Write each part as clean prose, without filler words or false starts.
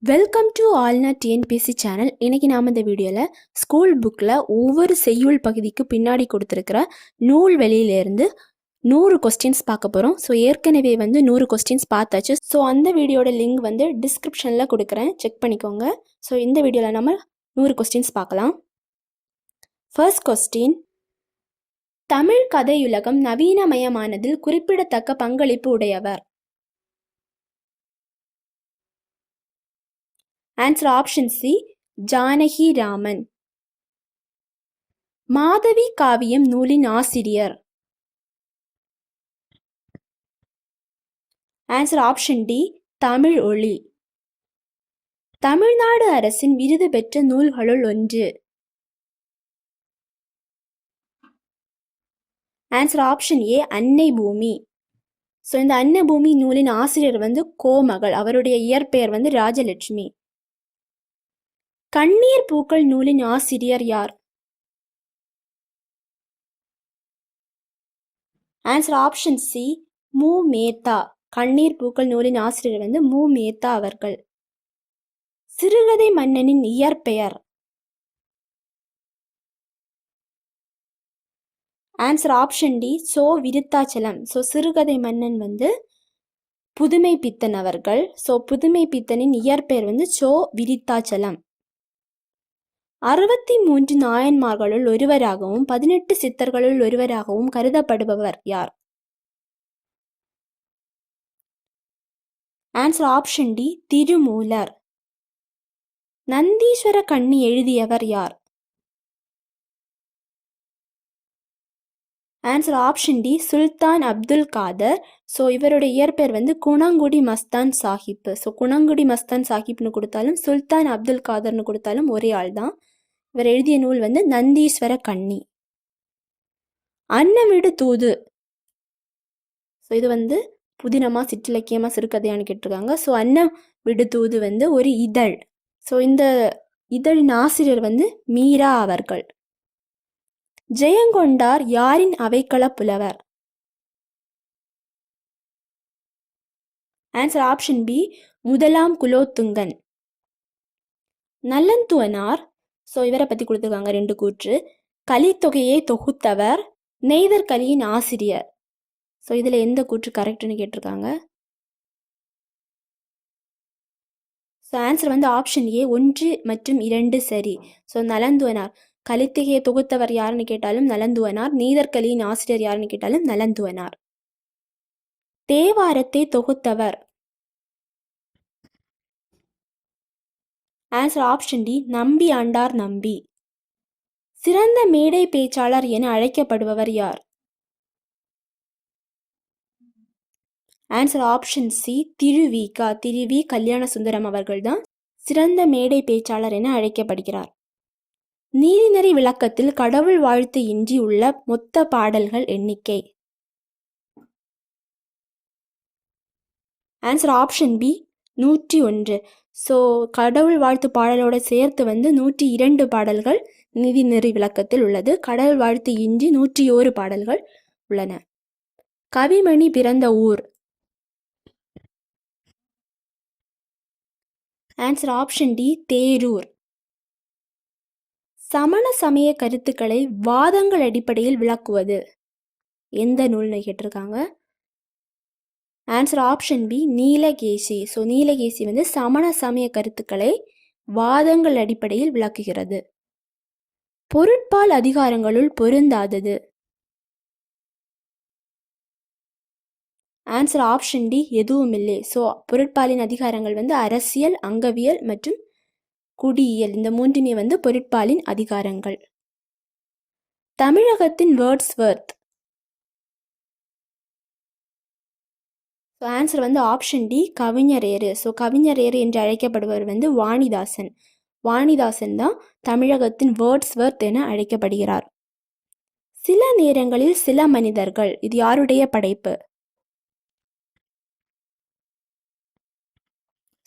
Welcome to ஆல்னா TNPSC channel. இன்றைக்கி நாம் இந்த வீடியோவில் ஸ்கூல் புக்கில் ஒவ்வொரு செய்யுள் பகுதிக்கு பின்னாடி கொடுத்துருக்கிற நூல் வெளியிலேருந்து 100 கொஸ்டின்ஸ் பார்க்க போகிறோம். ஸோ ஏற்கனவே 100 கொஸ்டின்ஸ் பார்த்தாச்சு. ஸோ அந்த வீடியோட லிங்க் டிஸ்கிரிப்ஷனில் கொடுக்குறேன், செக் பண்ணிக்கோங்க. ஸோ இந்த வீடியோவில் நம்ம 100 கொஸ்டின்ஸ் பார்க்கலாம். ஃபர்ஸ்ட் கொஸ்டின், தமிழ் கதையுலகம் நவீனமயமானதில் குறிப்பிடத்தக்க பங்களிப்பு உடையவர். Answer option C, Janaki Raman. Madhavi காவியம் நூலின் ஆசிரியர். ஆன்சர் ஆப்ஷன் டி, தமிழ் ஒளி. தமிழ்நாடு அரசின் விருது பெற்ற நூல்களுள் ஒன்று. ஆன்சர் ஆப்ஷன் ஏ, அன்னை பூமி. ஸோ இந்த அன்னை பூமி நூலின் ஆசிரியர் கோமகள். அவருடைய இயற்பெயர் ராஜலட்சுமி. கண்ணீர் பூக்கள் நூலின் ஆசிரியர் யார்? ஆன்சர் ஆப்ஷன் சி, மு மேத்தா. கண்ணீர் பூக்கள் நூலின் ஆசிரியர் மு மேத்தா அவர்கள். சிறுகதை மன்னனின் இயற்பெயர். Answer option D, so Viruthachalam. So சிறுகதை மன்னன் புதுமை பித்தன் அவர்கள். ஸோ புதுமை பித்தனின் இயற்பெயர் சோ விருத்தாச்சலம். 63 நாயன்மார்களுள் ஒருவராகவும் 18 சித்தர்களுள் ஒருவராகவும் கருதப்படுபவர் யார்? Answer option D, Thirumoolar. Nandeeswara Kanni எழுதியவர் யார்? Answer option D, Sultan Abdul Kadhar. So இவருடைய இயற்பெயர் குணங்குடி மஸ்தான் சாஹிப். ஸோ குணங்குடி மஸ்தான் சாஹிப்னு கொடுத்தாலும் சுல்தான் அப்துல் காதர்னு கொடுத்தாலும் ஒரே ஆள் தான். இவர் எழுதிய நூல் நந்தீஸ்வர கண்ணி. அன்னமிடு தூது. ஸோ இது புதினமா சிற்றிலக்கியமா சிறுகதையான்னு கேட்டிருக்காங்க. ஸோ அன்னமிடு தூது ஒரு இதழ். ஸோ இந்த இதழின் ஆசிரியர் மீரா அவர்கள். ஜெயங்கொண்டார் யாரின் அவைக்கள புலவர்? ஆன்சர் ஆப்ஷன் பி, முதலாம் குலோத்துங்கன். நல்லந்துவனார். ஸோ இவரை பற்றி கொடுத்துருக்காங்க 2 கூற்று. கலித்தொகையை தொகுத்தவர், நெய்தர் கலியின் ஆசிரியர். ஸோ இதில் எந்த கூற்று கரெக்டுன்னு கேட்டிருக்காங்க. ஸோ ஆன்சர் ஆப்ஷன் ஏ, 1 மற்றும் 2 சரி. ஸோ நலந்துவனார். கலித்தொகையை தொகுத்தவர் யாருன்னு கேட்டாலும் நலந்துவனார். நெய்தர் கலியின் ஆசிரியர் யாருன்னு கேட்டாலும் நலந்துவனார். தேவாரத்தை தொகுத்தவர். ஆன்சர் ஆப்ஷன் டி, நம்பி ஆண்டார் நம்பி. சிறந்த மேடை பேச்சாளர் என அழைக்கப்படுபவர் யார்? Answer option C, Thiruvika. திருவி கல்யாண சுந்தரம் அவர்கள் தான் சிறந்த மேடை பேச்சாளர் என அழைக்கப்படுகிறார். நீதிநெறி விளக்கத்தில் கடவுள் வாழ்த்து இன்றி உள்ள மொத்த பாடல்கள் எண்ணிக்கை. Answer option B, 101. ஸோ கடவுள் வாழ்த்து பாடலோட சேர்த்து 102 பாடல்கள் நீதிநெறி விளக்கத்தில் உள்ளது. கடவுள் வாழ்த்து இன்றி 101 பாடல்கள் உள்ளன. கவிமணி பிறந்த ஊர். Answer option D, Therur. சமண சமய கருத்துக்களை வாதங்கள் அடிப்படையில் விளக்குவது எந்த நூல்னு கேட்டிருக்காங்க. Answer option B, Neelakesi. So Neelakesi சமண சமய கருத்துக்களை வாதங்கள் அடிப்படையில் விளக்குகிறது. பொருட்பால் அதிகாரங்களுள் பொருந்தாதது. ஆன்சர் ஆப்ஷன் டி, எதுவும் இல்லை. ஸோ பொருட்பாலின் அதிகாரங்கள் அரசியல், அங்கவியல் மற்றும் குடியியல். இந்த 3மே பொருட்பாலின் அதிகாரங்கள். தமிழகத்தின் Wordsworth. So answer option D, கவிஞரேறு. ஸோ கவிஞரேறு என்று அழைக்கப்படுவர் வாணிதாசன். வாணிதாசன் தான் தமிழகத்தின் வேர்ட்ஸ்வர்த் என அழைக்கப்படுகிறார். சில நேரங்களில் சில மனிதர்கள். இது யாருடைய படைப்பு?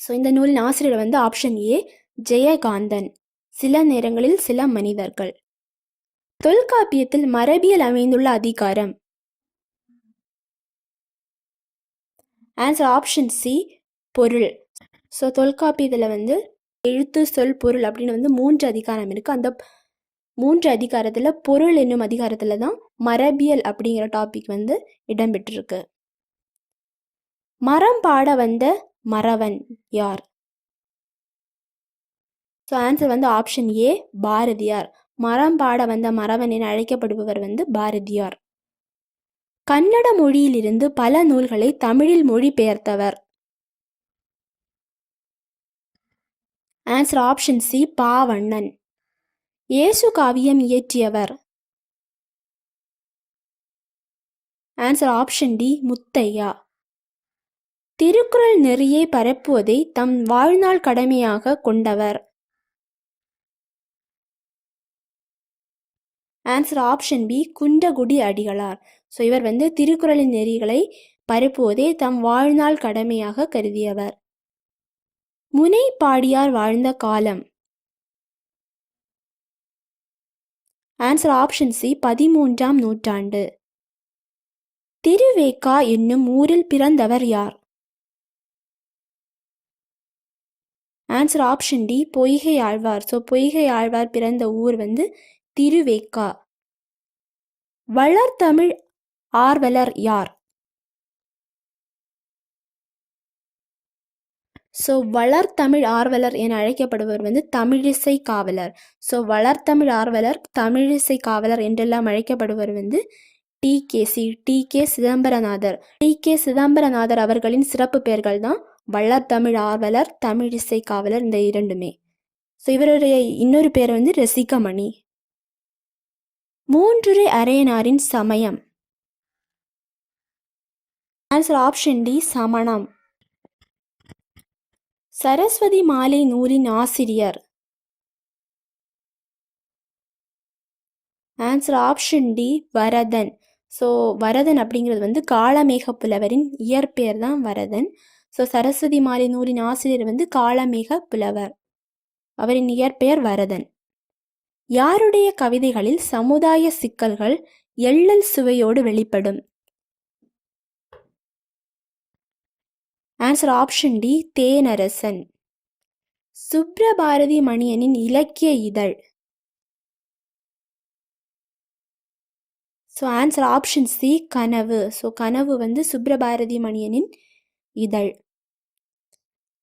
ஸோ இந்த நூலின் ஆசிரியர் ஆப்ஷன் ஏ, ஜெயகாந்தன். சில நேரங்களில் சில மனிதர்கள். தொல்காப்பியத்தில் மரபியல் அமைந்துள்ள அதிகாரம். ஆன்சர் ஆப்ஷன் சி, பொருள். ஸோ தொல்காப்பியத்தில் வந்து எழுத்து சொல் பொருள் அப்படின்னு வந்து 3 அதிகாரம் இருக்குது. அந்த 3 அதிகாரத்தில் பொருள் என்னும் அதிகாரத்தில் தான் மரபியல் அப்படிங்கிற டாபிக் வந்து இடம்பெற்றிருக்கு. மரம் பாட வந்த மறவன் யார்? ஸோ ஆன்சர் வந்து ஆப்ஷன் ஏ பாரதியார். மரம் பாட வந்த மறவன் என அழைக்கப்படுபவர் வந்து பாரதியார். கன்னட மொழியிலிருந்து பல நூல்களை தமிழில் மொழிபெயர்த்தவர். Answer option C Pavannan. Yesu Kaviyam இயற்றியவர். Answer option D Muthiah. திருக்குறள் நெறியை பரப்புவதை தம் வாழ்நாள் கடமையாக கொண்டவர். Answer option B Kundrakudi Adigalar. So இவர் வந்து திருக்குறளின் நெறிகளை பரப்புவதே தம் வாழ்நாள் கடமையாக கருதியவர். முனைப்பாடியார் வாழ்ந்த காலம். ஆன்சர் ஆப்ஷன் சி 13ஆம் நூற்றாண்டு. திருவேக்கா என்னும் ஊரில் பிறந்தவர் யார்? ஆன்சர் ஆப்ஷன் டி பொய்கை ஆழ்வார். ஸோ பொய்கை ஆழ்வார் பிறந்த ஊர் வந்து திருவேக்கா. வளர்தமிழ் ஆர்வலர் யார்? ஸோ வளர்தமிழ் ஆர்வலர் என அழைக்கப்படுபவர் வந்து தமிழிசை காவலர். ஸோ வளர்தமிழ் ஆர்வலர், தமிழிசை காவலர் என்றெல்லாம் அழைக்கப்படுபவர் வந்து T K Chidambaranathar. T K. Chidambaranathar அவர்களின் சிறப்பு பெயர்கள் தான் வளர்தமிழ் ஆர்வலர், தமிழிசை காவலர், இந்த இரண்டுமே. ஸோ இவருடைய இன்னொரு பேர் வந்து ரசிகமணி. மூன்றுரை அரையனாரின் சமயம். ஆன்சர் ஆப்ஷன் டி சமணம். சரஸ்வதி மாலை நூலின் ஆசிரியர். Answer option D Varadhan. So Varadhan அப்படிங்கிறது வந்து காளமேக புலவரின் இயற்பெயர் தான் வரதன். ஸோ சரஸ்வதி மாலை நூலின் ஆசிரியர் வந்து காளமேக புலவர், அவரின் இயற்பெயர் வரதன். யாருடைய கவிதைகளில் சமுதாய சிக்கல்கள் எள்ளல் சுவையோடு வெளிப்படும்? Answer option D Thenarasan. Subrabharathi மணியனின் இலக்கிய இதழ். So answer option C Kanavu. So Kanavu வந்து சுப்ரபாரதி மணியனின் இதழ்.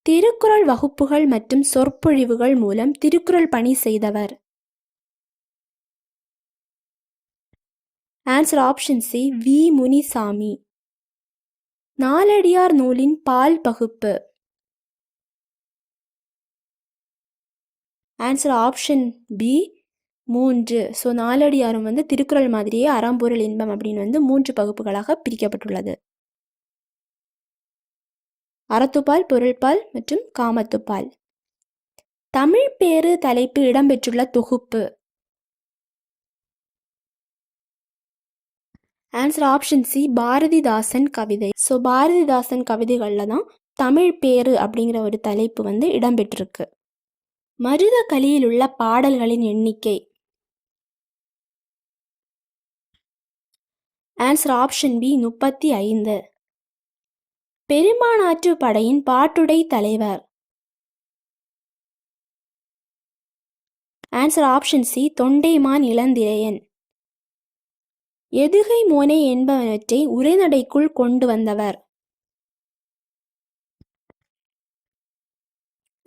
திருக்குறள் வகுப்புகள் மற்றும் சொற்பொழிவுகள் மூலம் திருக்குறள் பணி செய்தவர். Answer option C V Munisamy. Naladiyar நூலின் பால் பகுப்பு. Answer option B 3. ஸோ நாலடியாரும் வந்து திருக்குறள் மாதிரியே அறம்பொருள் இன்பம் அப்படின்னு வந்து 3 பகுப்புகளாக பிரிக்கப்பட்டுள்ளது. அறத்துப்பால், பொருள்பால் மற்றும் காமத்துப்பால். தமிழ் பேறு தலைப்பு இடம்பெற்றுள்ள தொகுப்பு. ஆன்சர் ஆப்ஷன் சி பாரதிதாசன் கவிதை. ஸோ பாரதிதாசன் கவிதைகளில் தான் தமிழ் பேறு அப்படிங்கிற ஒரு தலைப்பு வந்து இடம்பெற்றிருக்கு. மருத கலியில் உள்ள பாடல்களின் எண்ணிக்கை. Answer option B 35. பெரும்பானாற்று படையின் பாட்டுடை தலைவர். Answer option C Thondaiman Ilandiraiyan. எதுகை மோனை என்பவற்றை உரைநடைக்குள் கொண்டு வந்தவர்.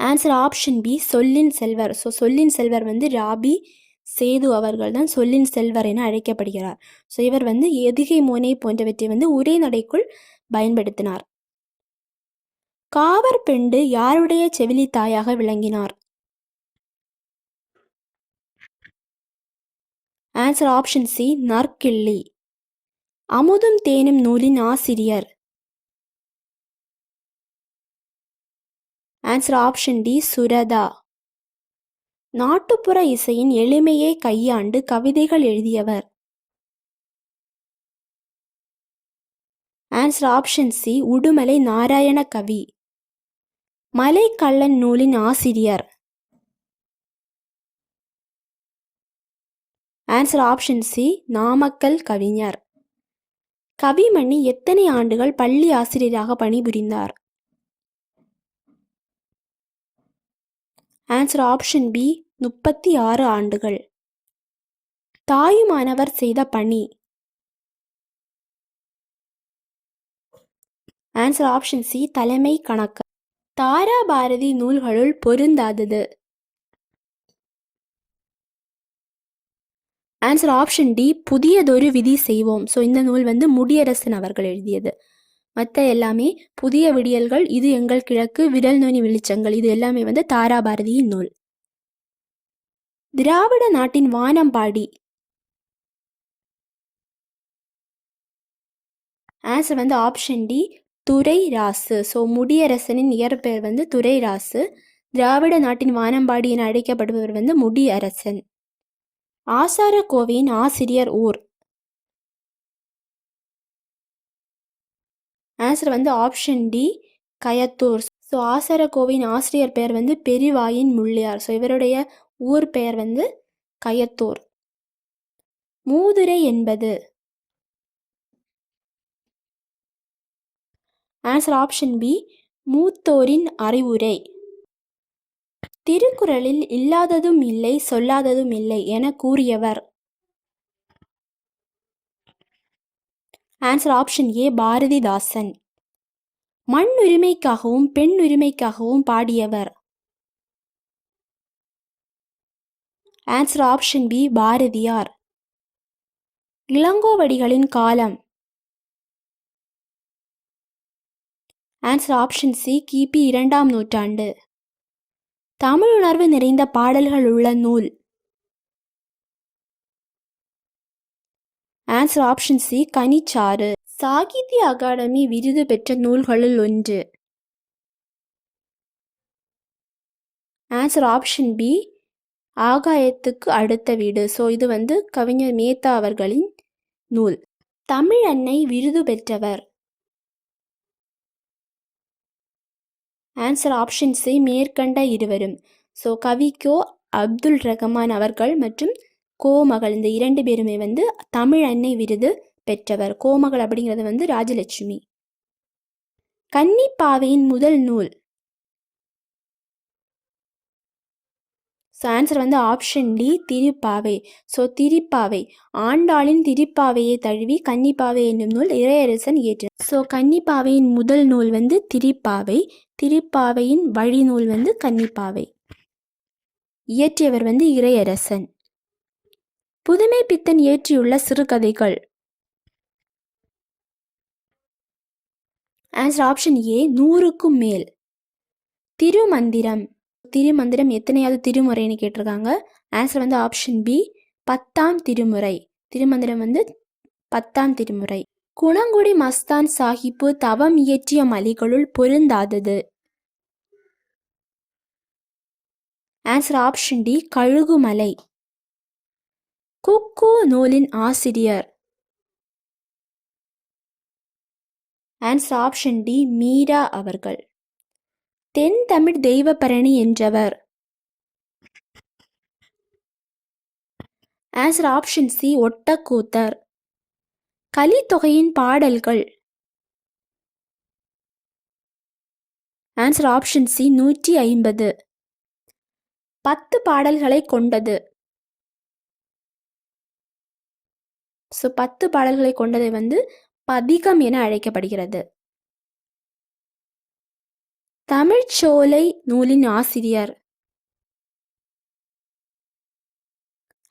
ஆன்சர் ஆப்ஷன் பி சொல்லின் செல்வர். ஸோ சொல்லின் செல்வர் வந்து ராபி சேது அவர்கள் தான் சொல்லின் செல்வர் என அழைக்கப்படுகிறார். ஸோ இவர் வந்து எதுகை மோனை போன்றவற்றை வந்து உரைநடைக்குள் பயன்படுத்தினார். காவர் பெண்டு யாருடைய செவிலி தாயாக விளங்கினார்? Answer option C Narkilli. அமுதும் தேனும் நூலின் ஆசிரியர். Answer option D Suratha. நாட்டுப்புற இசையின் எளிமையை கையாண்டு கவிதைகள் எழுதியவர். Answer option C Udumalai Narayana Kavi. Malaikkallan நூலின் ஆசிரியர். ஆன்சர் ஆப்ஷன் சி நாமக்கல் கவிஞர். கவிமணி எத்தனை ஆண்டுகள் பள்ளி ஆசிரியராக பணிபுரிந்தார்? ஆன்சர் ஆப்ஷன் பி 36 ஆண்டுகள். தாயுமானவர் செய்த பணி. ஆன்சர் ஆப்ஷன் சி தலைமை கணக்கு. தாராபாரதி நூல்களுள் பொருந்தாதது. ஆன்சர் ஆப்ஷன் டி புதியதொரு விதி செய்வோம். ஸோ இந்த நூல் முடியரசன் அவர்கள் எழுதியது. மற்ற எல்லாமே புதிய விடியல்கள், இது எங்கள் கிழக்கு, விரல் நுனி வெளிச்சங்கள், இது எல்லாமே தாராபாரதியின் நூல். திராவிட நாட்டின் வானம்பாடி. ஆன்சர் ஆப்ஷன் டி துரை ராசு. ஸோ முடியரசனின் இயற்பெயர் துரை ராசு. திராவிட நாட்டின் வானம்பாடி என அழைக்கப்படுபவர் முடியரசன். ஆசாரக்கோவையின் ஆசிரியர் ஊர். Answer option D Kayathur. So ஆசாரக்கோவையின் ஆசிரியர் பெயர் பெரிவாயின் முள்ளியார். ஸோ இவருடைய ஊர் பெயர் கயத்தூர். மூதுரை என்பது. ஆன்சர் ஆப்ஷன் பி மூத்தோரின் அறிவுரை. திருக்குறளில் இல்லாததும் இல்லை சொல்லாததும் இல்லை என கூறியவர். Answer option A Bharathidasan. மண் உரிமைக்காகவும் பெண் உரிமைக்காகவும் பாடியவர். Answer option B Bharathiyar. இளங்கோவடிகளின் காலம். ஆன்சர் ஆப்ஷன் சி கிபி 2ஆம் நூற்றாண்டு. தமிழுணர்வு நிறைந்த பாடல்கள் உள்ள நூல். ஆன்சர் ஆப்ஷன் சி கனிச்சாறு. சாகித்ய அகாடமி விருது பெற்ற நூல்களுள் ஒன்று. ஆன்சர் ஆப்ஷன் பி ஆகாயத்துக்கு அடுத்த வீடு. ஸோ இது கவிஞர் மேத்தா அவர்களின் நூல். தமிழ் அன்னை விருது பெற்றவர். ஆன்சர் ஆப்ஷன் சி மேற்கண்ட இருவரும். ஸோ கவிக்கோ அப்துல் ரஹ்மான் அவர்கள் மற்றும் கோமகள், இந்த 2 பேருமே தமிழ் அன்னை விருது பெற்றவர். கோமகள் அப்படிங்கிறது ராஜலட்சுமி. கன்னிப்பாவையின் முதல் நூல். So answer option D Thiruppavai. So Thiruppavai, ஆண்டாளின் திருப்பாவையை தழுவி கன்னிப்பாவை என்னும் நூல் இறையரசன் இயற்றினார். ஸோ கன்னிப்பாவையின் முதல் நூல் திருப்பாவை, திருப்பாவையின் வழி நூல் கன்னிப்பாவை. இயற்றியவர் இறையரசன். புதுமை பித்தன் இயற்றியுள்ள சிறுகதைகள். ஆன்சர் ஆப்ஷன் ஏ 100க்கும் மேல். திருமந்திரம். திருமந்திரம் எத்தனையாவது திருமுறைன்னு கேட்டிருக்காங்க. ஆன்சர் ஆப்ஷன் பி 10ஆம் திருமுறை. திருமந்திரம் 10ஆம் திருமுறை. குணங்குடி மஸ்தான் சாஹிப்பு தவம் இயற்றிய மலிகளுள் பொருந்தாதது. Answer option D Kazhugumalai. குக்கு நூலின் ஆசிரியர். ஆன்சர் ஆப்ஷன் டி மீரா அவர்கள். தென் தமிழ் தெய்வப்பரணி என்றவர். Answer option C Ottakoothar. கலித்தொகையின் பாடல்கள். Answer option C 150. 10 பாடல்களை கொண்டது. ஸோ 10 பாடல்களை கொண்டதை பதிகம் என அழைக்கப்படுகிறது. தமிழ்ச்சோலை நூலின் ஆசிரியர்.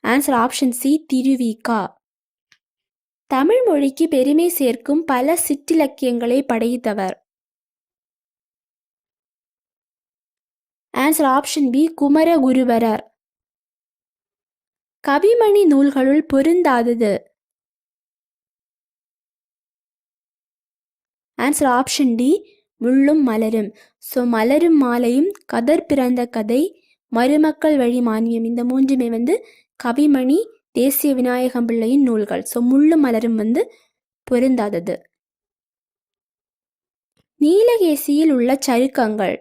Answer option C Thiruvika. Tamil மொழிக்கு பெருமை சேர்க்கும் பல சிற்றிலக்கியங்களை படைத்தவர். Answer option B Kumaraguruparar. Kavimani நூல்களுள் பொருந்தாதது. Answer option D Mullum Malarum. So மலரும் மாலையும், கதர் பிறந்த கதை, மருமக்கள் வழி மானியம், இந்த 3மே கவிமணி தேசிய விநாயகம் பிள்ளையின் நூல்கள். ஸோ முள்ளும் மலரும் பொருந்தாதது. நீலகேசியில் உள்ள சருக்கங்கள்.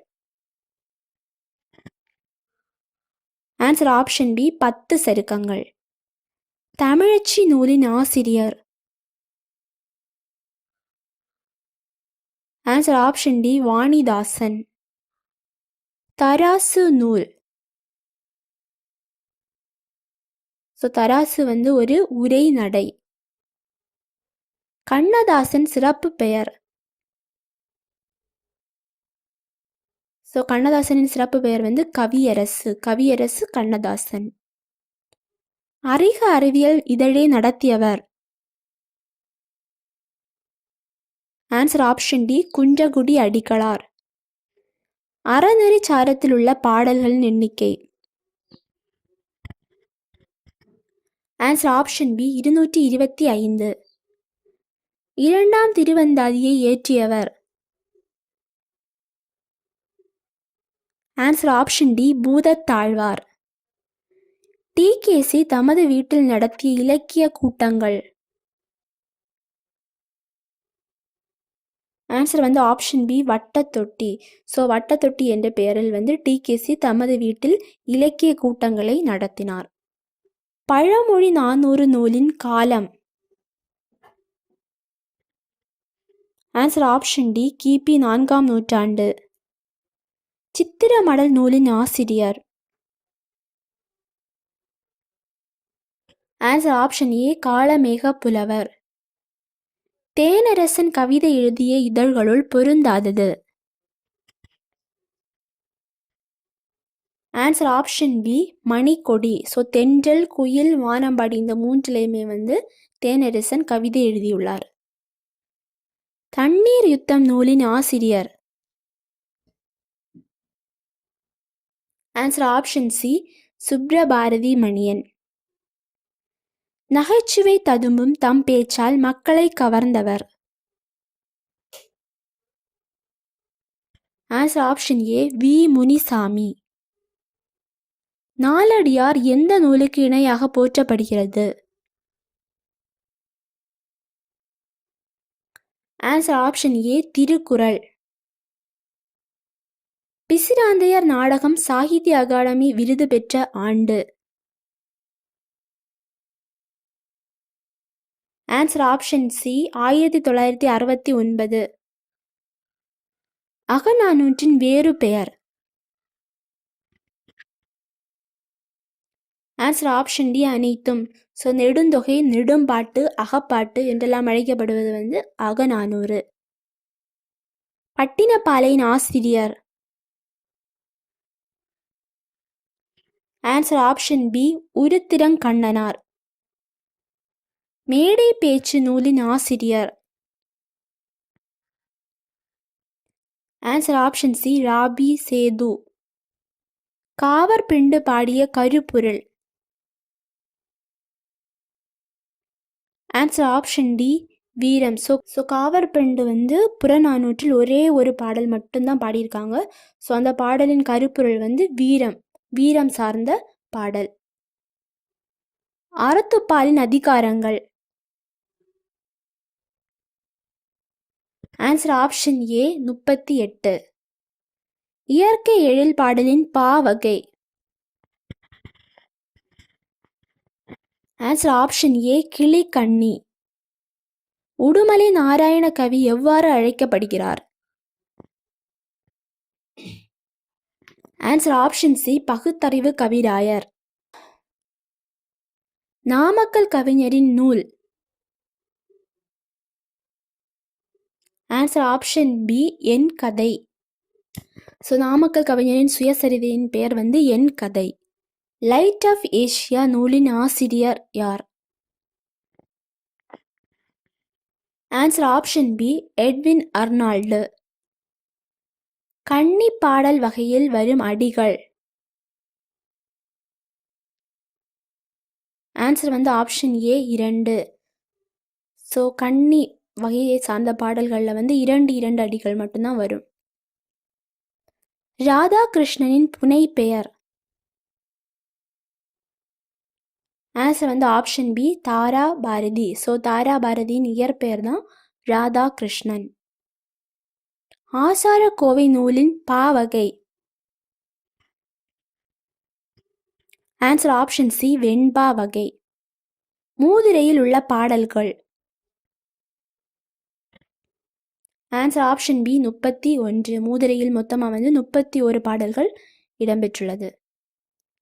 ஆன்சர் ஆப்ஷன் பி 10 சருக்கங்கள். தமிழச்சி நூலின் ஆசிரியர். Answer option D Vanidasan. Tharasu நூல். ஸோ தராசு வந்து ஒரு உரைநடை. கண்ணதாசன் சிறப்பு பெயர். ஸோ கண்ணதாசனின் சிறப்பு பெயர் வந்து கவியரசு. கவியரசு கண்ணதாசன். அறிக அறிவியல் இதழை நடத்தியவர். Answer option D Kundrakudi Adigalar. அறநெறி சாரத்தில் உள்ள பாடல்களின் எண்ணிக்கை. Answer option B 225. இரண்டாம் திருவந்தாதியை இயற்றியவர். ஆன்சர் ஆப்ஷன் டி பூதத்தாழ்வார். டிகேசி தமது வீட்டில் நடத்திய இலக்கிய கூட்டங்கள். ஆன்சர் வந்து option B Vattathotti. So Vattathotti என்ற பெயரில் வந்து டிகேசி தமது வீட்டில் இலக்கிய கூட்டங்களை நடத்தினார். பழமொழி 400 நூலின் காலம். ஆன்சர் ஆப்ஷன் டி கிபி 4ஆம் நூற்றாண்டு. சித்திரமடல் நூலின் ஆசிரியர். ஆன்சர் ஆப்ஷன் ஏ காளமேக புலவர். தேனரசன் கவிதை எழுதிய இதழ்களுள் பொருந்தாதது. Answer option B Manikkodi. So Thendral, Kuyil, வானம்பாடி இந்த மூன்றுலையுமே வந்து தேனரசன் கவிதை எழுதியுள்ளார். தண்ணீர் யுத்தம் நூலின் ஆசிரியர். Answer option C Subrabharathi Maniyan. நகைச்சுவை ததும்பும் தம் பேச்சால் மக்களை கவர்ந்தவர். Answer option A V Munisamy. Naladiyar எந்த நூலுக்கு இணையாக போற்றப்படுகிறது. Answer option A Thirukkural. Pisiranthaiyar நாடகம் சாகித்ய அகாடமி விருது பெற்ற ஆண்டு. Answer option C 1969. அகநானூற்றின் வேறு பெயர். ஆன்சர் ஆப்ஷன் டி அனைத்தும். ஸோ நெடுந்தொகை, நெடும்பாட்டு, அகப்பாட்டு என்றெல்லாம் அழைக்கப்படுவது வந்து அகநானூறு. பட்டினப்பாலையின் ஆசிரியர். Answer option B Uruthirankannanar. மேடை பேச்சு நூலின் ஆசிரியர். Answer option C Rabi Sethu. காவற்பிண்டு பாடிய கருப்பொருள். ஆன்சர் ஆப்ஷன் டி வீரம். ஸோ காவற்பிண்டு வந்து புறநானூற்றில் ஒரே ஒரு பாடல் மட்டும்தான் பாடியிருக்காங்க. ஸோ அந்த பாடலின் கருப்பொருள் வந்து வீரம், வீரம் சார்ந்த பாடல். அறத்துப்பாலின் அதிகாரங்கள். Answer option A 38. இயற்கை எழில் பாடலின் பாவகை. ஆன்சர் ஆப்ஷன் ஏ கிளிக்கண்ணி. உடுமலை நாராயண கவி எவ்வாறு அழைக்கப்படுகிறார். ஆன்சர் ஆப்ஷன் சி பகுத்தறிவு கவிராயர். நாமக்கல் கவிஞரின் நூல். ஆன்சர் ஆப்ஷன் பி என் கதை. ஸோ நாமக்கல் கவிஞரின் சுயசரிதையின் பெயர் வந்து என் கதை. லைட் ஆஃப் ஏஷியா நூலின் ஆசிரியர் யார். Answer option B Edwin Arnold. கன்னி பாடல் வகையில் வரும் அடிகள். ஆன்சர் வந்து ஆப்ஷன் ஏ 2. ஸோ கன்னி வகையை சார்ந்த பாடல்களில் வந்து 2 அடிகள் மட்டும்தான் வரும். ராதாகிருஷ்ணனின் புனை பெயர். ஆன்சர் வந்து ஆப்ஷன் பி தாரா பாரதி. ஸோ தாரா பாரதியின் இயற்பெயர் தான் ராதாகிருஷ்ணன். ஆசாரக்கோவை நூலின் பாவகை. ஆன்சர் ஆப்ஷன் சி வெண்பா வகை. மூதுரையில் உள்ள பாடல்கள். Answer option B 31. மூதுரையில் மொத்தமாக வந்து 31 பாடல்கள் இடம்பெற்றுள்ளது.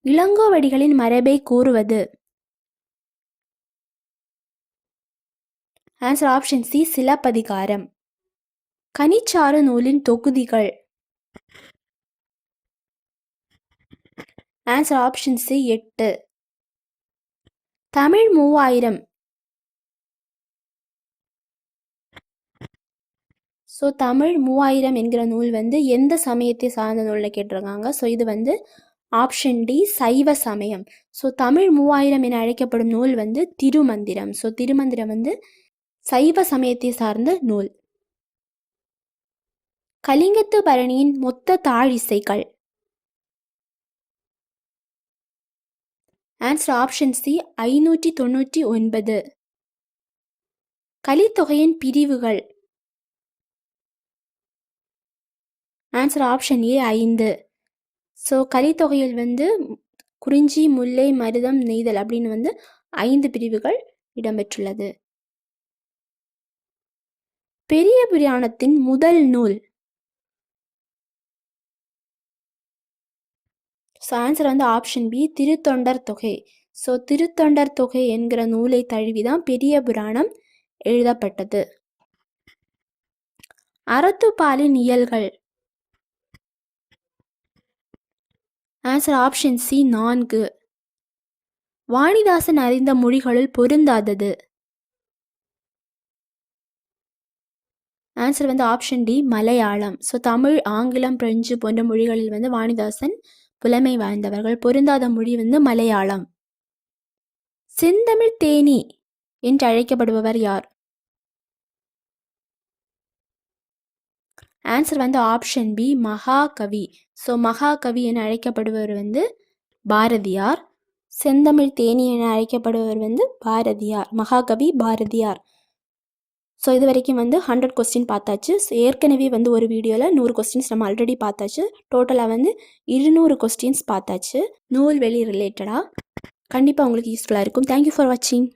இளங்கோவடிகளின் மரபை கூறுவது. Answer option C Silappathikaram. Kanichaaru நூலின் தொகுதிகள். Answer option C 8. Tamil 3000. So Tamil 3000 என்கிற நூல் வந்து எந்த சமயத்தை சார்ந்த நூல்னு கேட்டிருக்காங்க. ஸோ இது வந்து ஆப்ஷன் டி சைவ சமயம். ஸோ தமிழ் 3000 என அழைக்கப்படும் நூல் வந்து திருமந்திரம். ஸோ திருமந்திரம் வந்து சைவ சமயத்தை சார்ந்த நூல். கலிங்கத்து பரணியின் மொத்த தாழிசைகள். Answer option C 599. கலித்தொகையின் பிரிவுகள். Answer option A 5. ஸோ கலித்தொகையில் வந்து குறிஞ்சி, முல்லை, மருதம், நெய்தல் அப்படின்னு வந்து 5 பிரிவுகள் இடம்பெற்றுள்ளது. பெரிய புராணத்தின் முதல் நூல். ஸோ ஆன்சர் வந்து ஆப்ஷன் பி திருத்தொண்டர் தொகை. ஸோ திருத்தொண்டர் தொகை என்கிற நூலை தழுவிதான் பெரிய புராணம் எழுதப்பட்டது. அறத்துப்பாலின் இயல்கள். Answer option C 4. வாணிதாசன் அறிந்த மொழிகளுள் பொருந்தாதது. ஆன்சர் வந்து option D Malayalam. So Tamil, ஆங்கிலம், பிரெஞ்சு போன்ற மொழிகளில் வந்து வாணிதாசன் புலமை வாய்ந்தவர்கள். பொருந்தாத மொழி வந்து மலையாளம். செந்தமிழ் தேனி என்று அழைக்கப்படுபவர் யார்? ஆன்சர் வந்து ஆப்ஷன் பி மகாகவி. ஸோ மகாகவி என அழைக்கப்படுபவர் வந்து பாரதியார். செந்தமிழ் தேனி என அழைக்கப்படுபவர் வந்து பாரதியார். மகாகவி பாரதியார். ஸோ இது வரைக்கும் வந்து 100 கொஸ்டின் பார்த்தாச்சு. ஸோ ஏற்கனவே வந்து ஒரு வீடியோவில் 100 கொஸ்டின்ஸ் நம்ம ஆல்ரெடி பார்த்தாச்சு. டோட்டலாக வந்து 200 கொஸ்டின்ஸ் பார்த்தாச்சு நூல்வெளி ரிலேட்டடாக. கண்டிப்பாக உங்களுக்கு யூஸ்ஃபுல்லாக இருக்கும். தேங்க்யூ ஃபார் வாட்சிங்.